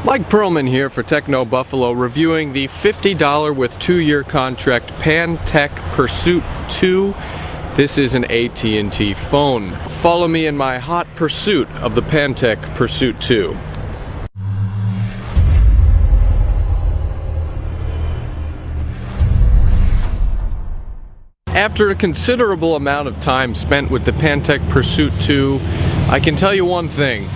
Mike Perlman here for Techno Buffalo, reviewing the $50 with 2-year contract Pantech Pursuit 2. This is an AT&T phone. Follow me in my hot pursuit of the Pantech Pursuit 2. After a considerable amount of time spent with the Pantech Pursuit 2, I can tell you one thing.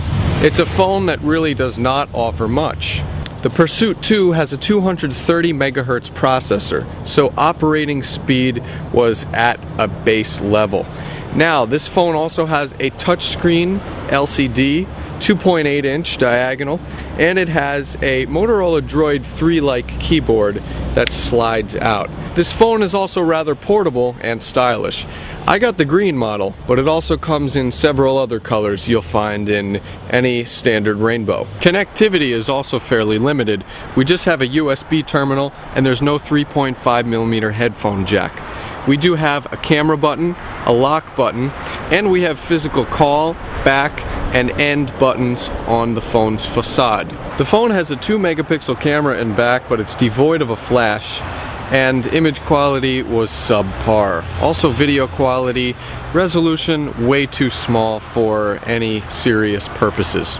It's a phone that really does not offer much. The Pursuit 2 has a 230 megahertz processor, so operating speed was at a base level. Now, this phone also has a touchscreen LCD, 2.8-inch diagonal, and it has a Motorola Droid 3-like keyboard that slides out. This phone is also rather portable and stylish. I got the green model, but it also comes in several other colors you'll find in any standard rainbow. Connectivity is also fairly limited. We just have a USB terminal, and there's no 3.5mm headphone jack. We do have a camera button, a lock button, and we have physical call, back, and end buttons on the phone's facade. The phone has a 2-megapixel camera in back, but it's devoid of a flash, and image quality was subpar. Also, video quality, resolution way too small for any serious purposes.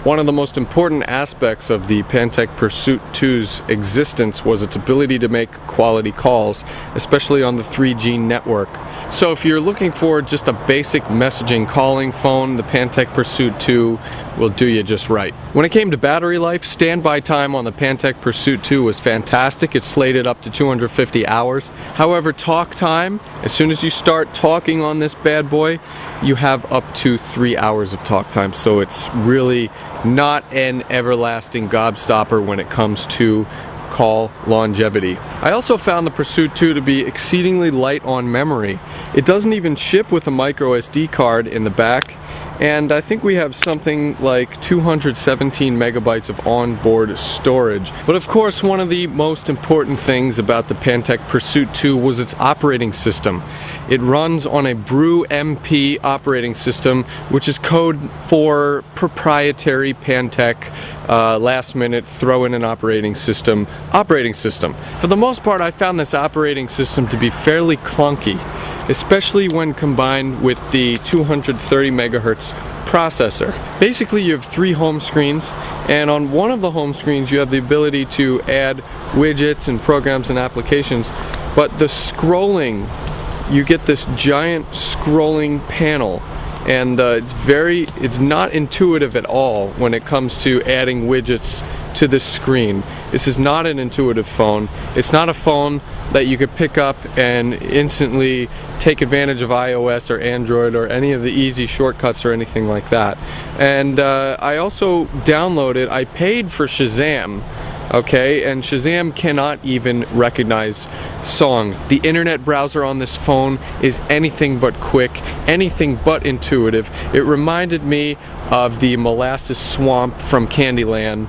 One of the most important aspects of the Pantech Pursuit 2's existence was its ability to make quality calls, especially on the 3G network. So if you're looking for just a basic messaging calling phone, the Pantech Pursuit 2 will do you just right. When it came to battery life, standby time on the Pantech Pursuit 2 was fantastic. It's slated up to 250 hours. However, talk time, as soon as you start talking on this bad boy, you have up to 3 hours of talk time. So it's really not an everlasting gobstopper when it comes to call longevity. I also found the Pursuit 2 to be exceedingly light on memory. It doesn't even ship with a micro SD card in the back, and I think we have something like 217 megabytes of onboard storage. But of course, one of the most important things about the Pantech Pursuit 2 was its operating system. It runs on a Brew MP operating system, which is code for proprietary Pantech last minute throw in an operating system. For the most part, I found this operating system to be fairly clunky, especially when combined with the 230 megahertz processor. Basically, you have 3 home screens, and on one of the home screens you have the ability to add widgets and programs and applications, but the scrolling, you get this giant scrolling panel, and it's not intuitive at all when it comes to adding widgets to this screen. This is not an intuitive phone. It's not a phone that you could pick up and instantly take advantage of iOS or Android or any of the easy shortcuts or anything like that. And I also downloaded, I paid for Shazam, okay, and Shazam cannot even recognize song. The internet browser on this phone is anything but quick, anything but intuitive. It reminded me of the molasses swamp from Candyland.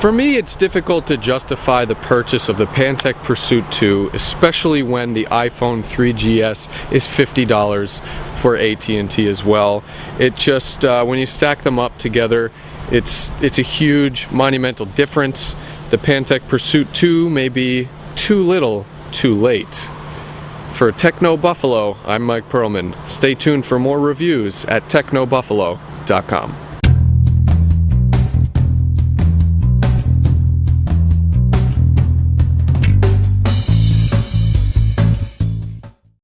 For me, it's difficult to justify the purchase of the Pantech Pursuit 2, especially when the iPhone 3GS is $50 for AT&T as well. It just, when you stack them up together, it's a huge, monumental difference. The Pantech Pursuit 2 may be too little, too late. For Techno Buffalo, I'm Mike Perlman. Stay tuned for more reviews at technobuffalo.com.